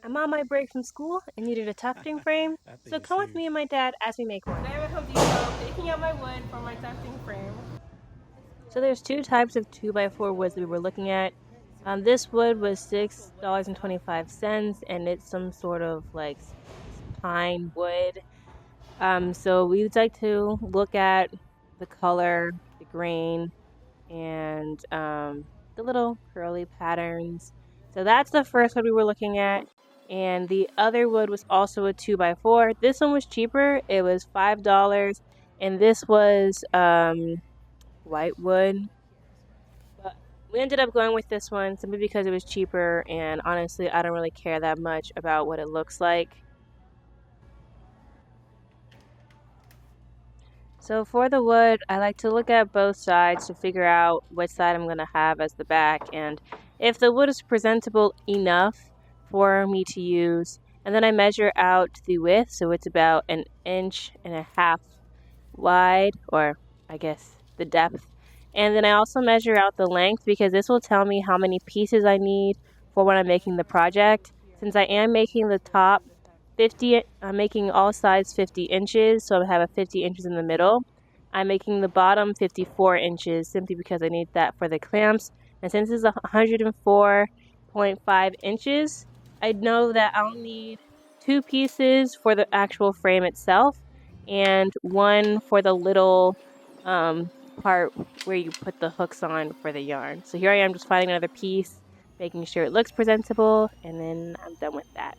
I'm on my break from school and needed a tufting frame, That thing so is come with huge. me and my dad as we make one. Today I'm at Home Depot taking out my wood for my tufting frame. So there's two types of 2x4 woods that we were looking at. This wood was $6.25, and it's some sort of like pine wood. So we'd like to look at the color, the grain, and the little curly patterns. So that's the first one we were looking at. And the other wood was also a 2x4. This one was cheaper. It was $5. And this was white wood. But we ended up going with this one simply because it was cheaper. And honestly, I don't really care that much about what it looks like. So for the wood, I like to look at both sides to figure out which side I'm going to have as the back, and if the wood is presentable enough for me to use. And then I measure out the width, so it's about 1.5 inches wide, or I guess the depth. And then I also measure out the length because this will tell me how many pieces I need for when I'm making the project. Since I am making the top 50, I'm making all sides 50 inches, so I have a 50 inches in the middle. I'm making the bottom 54 inches simply because I need that for the clamps. And since it's 104.5 inches, I know that I'll need two pieces for the actual frame itself and one for the little part where you put the hooks on for the yarn. So here I am just finding another piece, making sure it looks presentable, and then I'm done with that.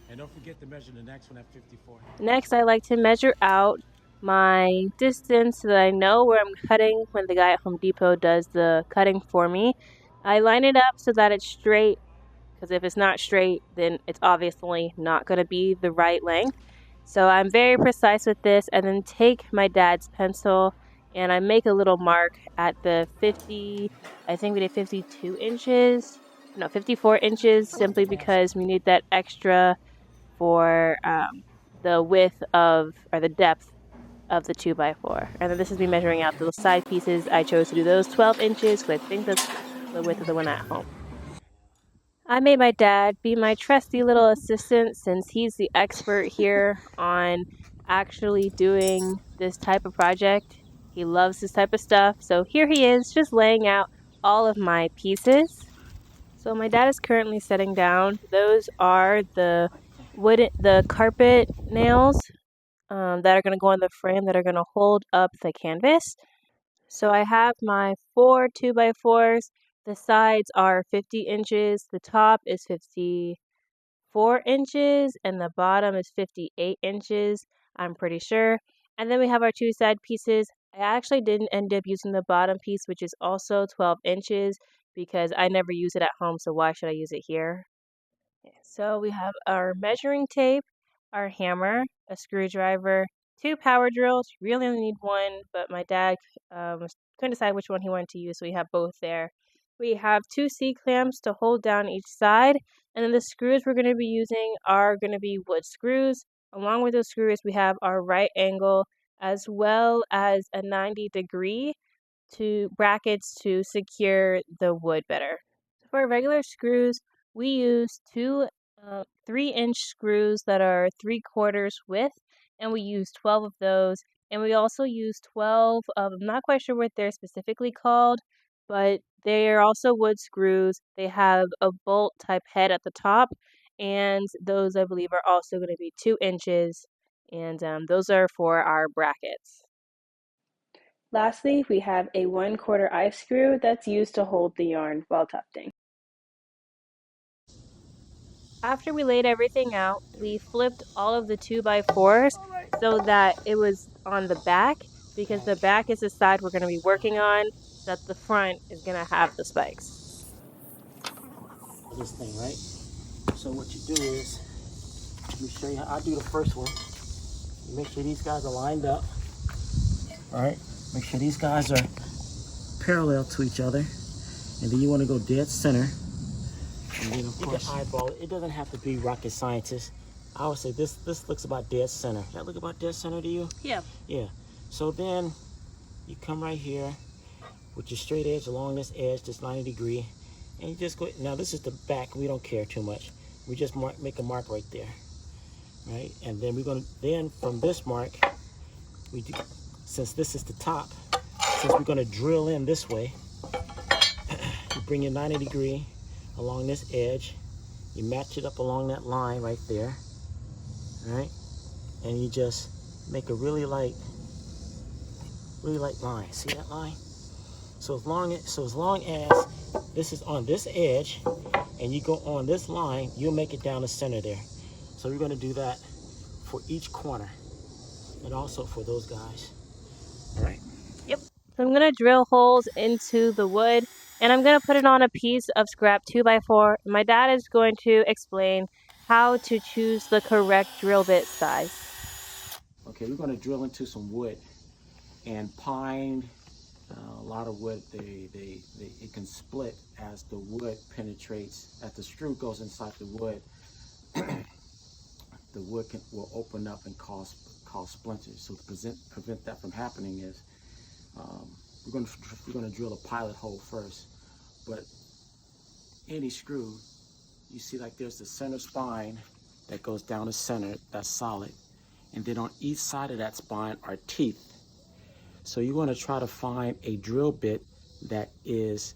And don't forget to measure the next one at 54. Next, I like to measure out my distance so that I know where I'm cutting when the guy at Home Depot does the cutting for me. I line it up so that it's straight, because if it's not straight, then it's obviously not going to be the right length. So I'm very precise with this, and then take my dad's pencil and I make a little mark at the 50, I think we did 52 inches, no, 54 inches, simply because we need that extra for the width of, or the depth of the 2x4. And then this is me measuring out those side pieces. I chose to do those 12 inches because I think that's the width of the one at home. I made my dad be my trusty little assistant since he's the expert here on actually doing this type of project. He loves this type of stuff. So here he is, just laying out all of my pieces. So my dad is currently setting down. Those are the carpet nails that are going to go on the frame that are going to hold up the canvas. So I have my 4 2x4s. The sides are 50 inches. The top is 54 inches, and the bottom is 58 inches. I'm pretty sure. And then we have our two side pieces. I actually didn't end up using the bottom piece, which is also 12 inches, because I never use it at home. So why should I use it here? So we have our measuring tape, our hammer, a screwdriver, two power drills. You really only need one, but my dad couldn't decide which one he wanted to use, so we have both there. We have two C-clamps to hold down each side, and then the screws we're going to be using are going to be wood screws. Along with those screws, we have our right angle as well as a 90-degree to brackets to secure the wood better. For regular screws, we use two 3-inch screws that are 3/4 width, and we use 12 of those. And we also use 12 of, I'm not quite sure what they're specifically called, but they are also wood screws. They have a bolt type head at the top, and those I believe are also going to be 2 inches, and those are for our brackets. Lastly, we have a 1/4 eye screw that's used to hold the yarn while tufting. After we laid everything out, we flipped all of the 2x4s so that it was on the back, because the back is the side we're going to be working on, that the front is going to have the spikes. This thing, right? So what you do is, let me show you how I do the first one. You make sure these guys are lined up. All right. Make sure these guys are parallel to each other, and then you want to go dead center. And then of course, you can eyeball it. It doesn't have to be rocket scientist. I would say this looks about dead center. Does that look about dead center to you? Yeah. Yeah. So then you come right here with your straight edge along this edge, this 90 degree, and you just go. Now this is the back. We don't care too much. We just make a mark right there, right? And then we're gonna, then from this mark, we do, since this is the top, since we're gonna drill in this way, you bring your 90 degree along this edge, you match it up along that line right there, right? And you just make a really light line. See that line? So as long as this is on this edge and you go on this line, you'll make it down the center there. So we're gonna do that for each corner and also for those guys. All right. Yep. So I'm going to drill holes into the wood and I'm going to put it on a piece of scrap 2x4. My dad is going to explain how to choose the correct drill bit size. Okay, we're gonna drill into some wood, and pine, a lot of wood, it can split as the wood penetrates, as the screw goes inside the wood. The wood will open up and cause splinters. So to prevent that from happening is we're going to drill a pilot hole first. But any screw, you see like there's the center spine that goes down the center, that's solid. And then on each side of that spine are teeth. So you want to try to find a drill bit that is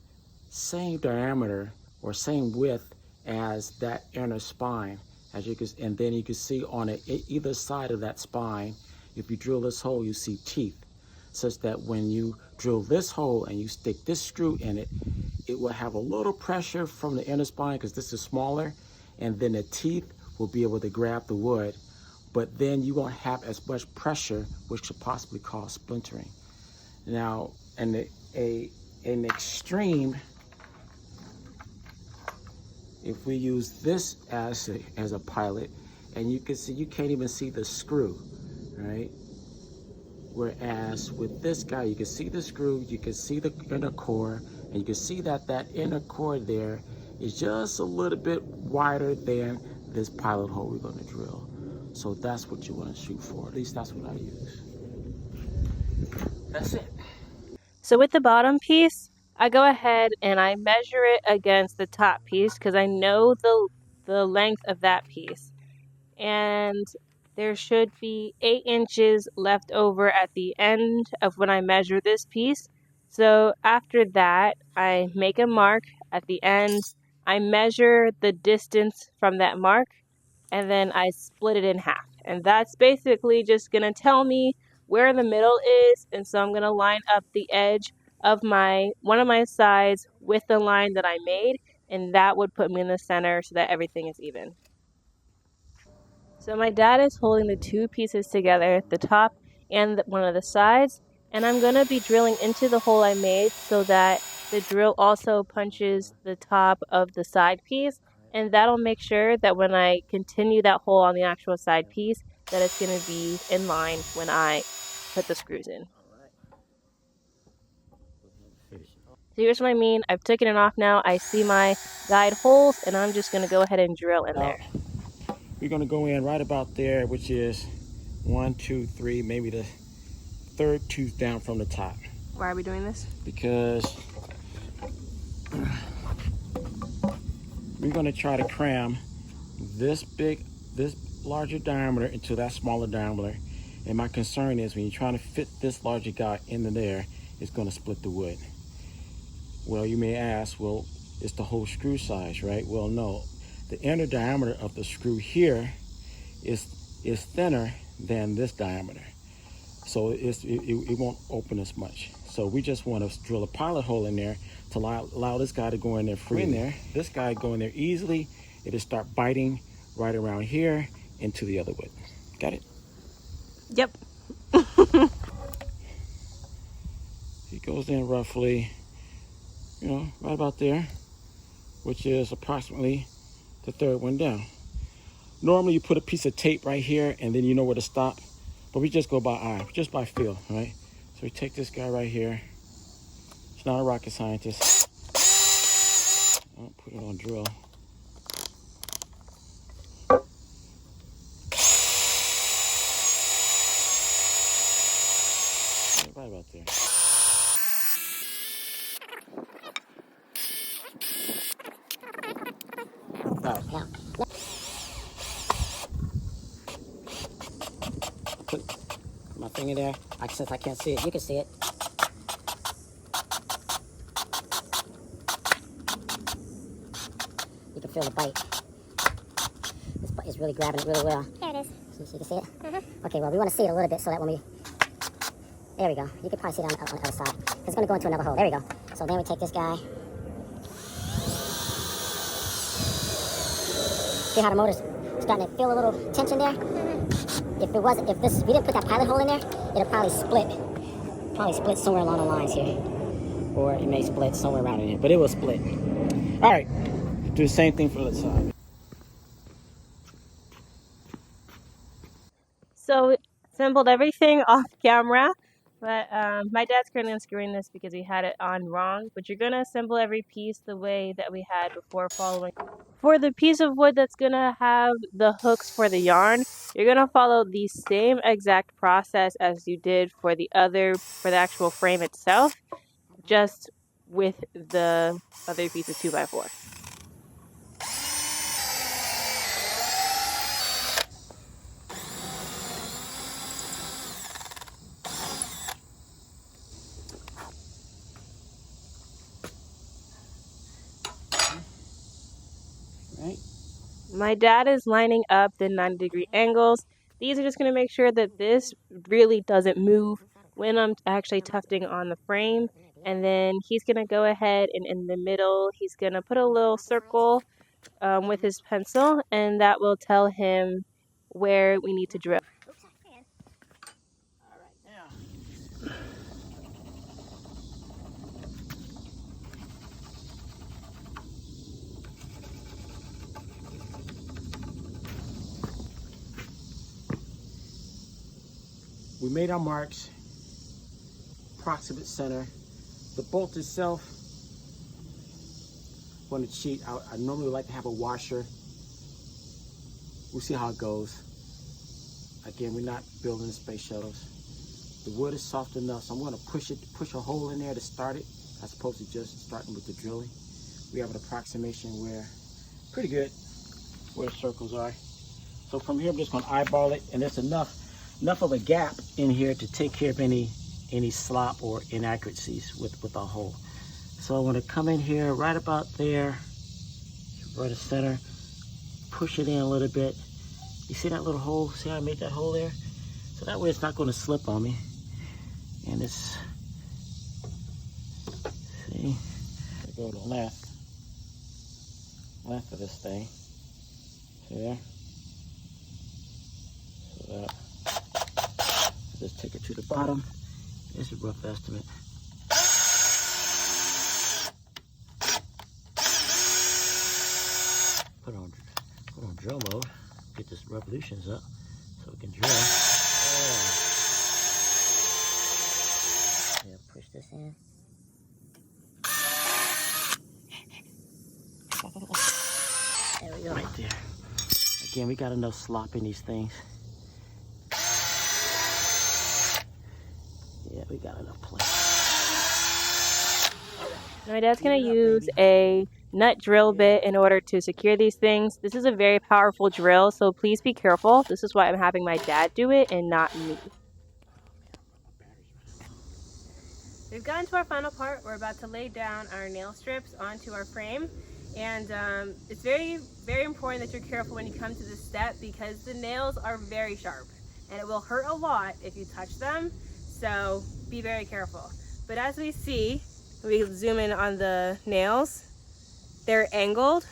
same diameter or same width as that inner spine. As you can, and then you can see on either side of that spine, if you drill this hole, you see teeth, such that when you drill this hole and you stick this screw in it, it will have a little pressure from the inner spine because this is smaller, and then the teeth will be able to grab the wood, but then you won't have as much pressure, which could possibly cause splintering. Now, an extreme, if we use this as a pilot, and you can see, you can't even see the screw, right? Whereas with this guy, you can see the screw, you can see the inner core, and you can see that that inner core there is just a little bit wider than this pilot hole we're going to drill. So that's what you want to shoot for. At least that's what I use. That's it. So with the bottom piece, I go ahead and I measure it against the top piece because I know the length of that piece. And there should be 8 inches left over at the end of when I measure this piece. So after that, I make a mark at the end. I measure the distance from that mark, and then I split it in half. And that's basically just going to tell me where the middle is. And so I'm going to line up the edge of one of my sides with the line that I made, and that would put me in the center so that everything is even. So my dad is holding the two pieces together, the top and one of the sides, and I'm going to be drilling into the hole I made so that the drill also punches the top of the side piece, and that'll make sure that when I continue that hole on the actual side piece, that it's going to be in line when I put the screws in. So here's what I mean. I've taken it off now. I see my guide holes, and I'm just going to go ahead and drill in there. We're going to go in right about there, which is 1, 2, 3, maybe the third tooth down from the top. Why are we doing this? Because we're going to try to cram this larger diameter into that smaller diameter. And my concern is when you're trying to fit this larger guy into there, it's going to split the wood. Well, you may ask, well, it's the whole screw size, right? Well, no. The inner diameter of the screw here is thinner than this diameter. So it won't open as much. So we just want to drill a pilot hole in there to allow this guy to go in there freely. This guy go in there easily. It'll start biting right around here into the other wood. Got it? Yep. He goes in roughly, right about there, which is approximately the third one down. Normally you put a piece of tape right here and then you know where to stop, but we just go by eye, just by feel, right? So we take this guy right here. It's not a rocket scientist. I'll put it on drill. Right about there. thing in there. Since I can't see it, you can see it. You can feel the bite. It's really grabbing it really well. There it is. So you can see it? Okay, well, we want to see it a little bit so that when we... There we go. You can probably see it on the other side. It's going to go into another hole. There we go. So then we take this guy. See how the motor's starting to feel a little tension there? If we didn't put that pilot hole in there, it'll probably split. Probably split somewhere along the lines here. Or it may split somewhere around in here, but it will split. All right, do the same thing for the other side. So assembled everything off camera, but my dad's currently unscrewing this because he had it on wrong. But you're gonna assemble every piece the way that we had before following. For the piece of wood that's gonna have the hooks for the yarn, you're gonna follow the same exact process as you did for the actual frame itself, just with the other piece of 2x4. Right? My dad is lining up the 90-degree angles. These are just going to make sure that this really doesn't move when I'm actually tufting on the frame. And then he's going to go ahead and in the middle, he's going to put a little circle with his pencil, and that will tell him where we need to drill. We made our marks, approximate center. The bolt itself, on the sheet, I normally like to have a washer. We'll see how it goes. Again, we're not building space shuttles. The wood is soft enough, so I'm going to push a hole in there to start it, as opposed to just starting with the drilling. We have an approximation where, pretty good, where the circles are. So from here, I'm just going to eyeball it, and there's enough of a gap in here to take care of any slop or inaccuracies with our hole. So I want to come in here right about there, right of center, push it in a little bit. You see that little hole? See how I made that hole there? So that way it's not going to slip on me. And it's, see, I go to the length of this thing. See there? So that, just take it to the bottom. It's a rough estimate. Put on drill mode. Get this revolutions up so we can drill. Yeah, push this in. There we go. Right there. Again, we got enough slop in these things. Yeah, we got enough play. My dad's going to use a nut drill bit in order to secure these things. This is a very powerful drill, so please be careful. This is why I'm having my dad do it and not me. We've gotten to our final part. We're about to lay down our nail strips onto our frame. And it's very, very important that you're careful when you come to this step, because the nails are very sharp and it will hurt a lot if you touch them. So be very careful. But as we see, we zoom in on the nails, they're angled.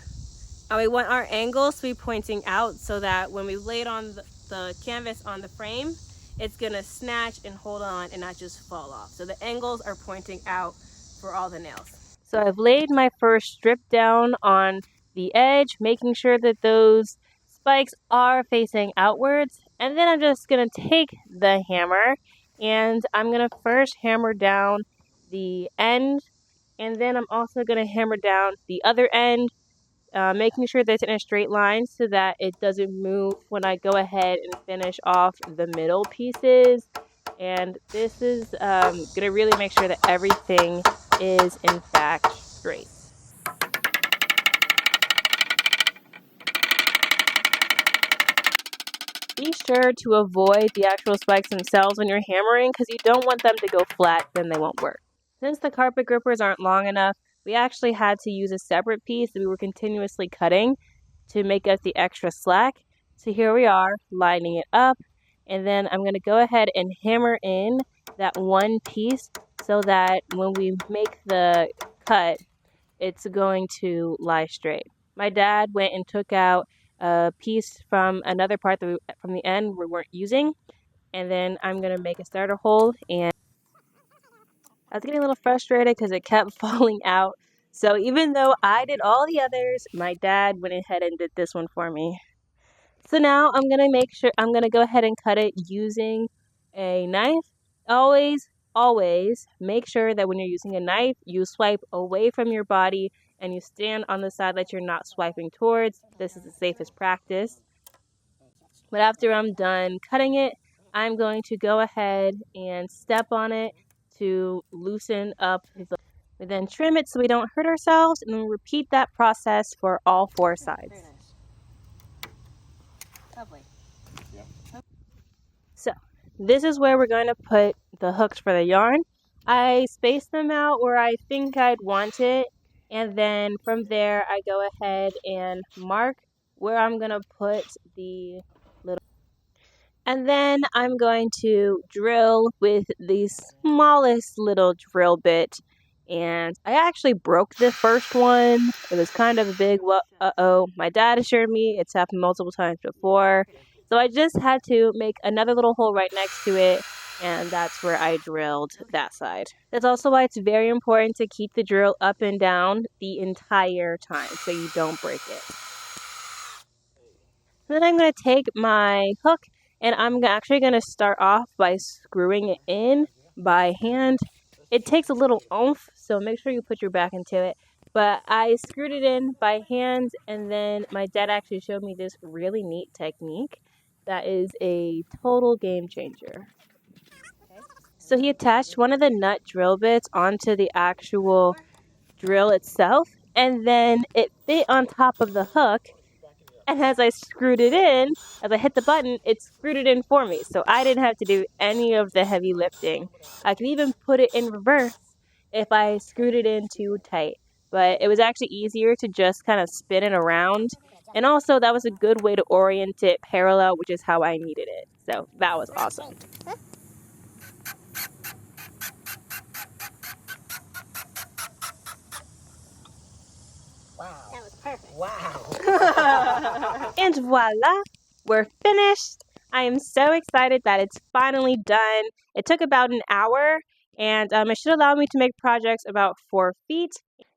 And we want our angles to be pointing out so that when we lay it on the canvas on the frame, it's gonna snatch and hold on and not just fall off. So the angles are pointing out for all the nails. So I've laid my first strip down on the edge, making sure that those spikes are facing outwards. And then I'm just going to take the hammer and I'm going to first hammer down the end. And then I'm also going to hammer down the other end, making sure that it's in a straight line so that it doesn't move when I go ahead and finish off the middle pieces. And this is going to really make sure that everything is in fact straight. Be sure to avoid the actual spikes themselves when you're hammering because you don't want them to go flat, then they won't work. Since the carpet grippers aren't long enough, we actually had to use a separate piece that we were continuously cutting to make up the extra slack. So here we are, lining it up, and then I'm going to go ahead and hammer in that one piece so that when we make the cut, it's going to lie straight. My dad went and took out a piece from another part that from the end we weren't using, and then I'm going to make a starter hole, and I was getting a little frustrated because it kept falling out. So even though I did all the others, my dad went ahead and did this one for me. So now I'm going to go ahead and cut it using a knife. Always make sure that when you're using a knife, you swipe away from your body and you stand on the side that you're not swiping towards. This is the safest practice. But after I'm done cutting it, I'm going to go ahead and step on it to loosen up the. We then trim it so we don't hurt ourselves, and then repeat that process for all 4 sides. Lovely. So this is where we're going to put the hooks for the yarn. I spaced them out where I think I'd want it, and then from there I go ahead and mark where I'm going to put the little, and then I'm going to drill with the smallest little drill bit. And I actually broke the first one. It was kind of a big, my dad assured me it's happened multiple times before. So I just had to make another little hole right next to it, and that's where I drilled that side. That's also why it's very important to keep the drill up and down the entire time so you don't break it. Then I'm going to take my hook, and I'm actually going to start off by screwing it in by hand. It takes a little oomph, so make sure you put your back into it. But I screwed it in by hand, and then my dad actually showed me this really neat technique that is a total game changer. So he attached one of the nut drill bits onto the actual drill itself, and then it fit on top of the hook. And as I screwed it in, as I hit the button, it screwed it in for me. So I didn't have to do any of the heavy lifting. I could even put it in reverse if I screwed it in too tight. But it was actually easier to just kind of spin it around. And also, that was a good way to orient it parallel, which is how I needed it. So that was awesome. Wow. That was perfect. Wow. And voila, we're finished. I am so excited that it's finally done. It took about an hour, and it should allow me to make projects about 4 feet.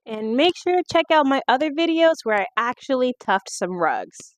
And make sure to check out my other videos where I actually tuft some rugs.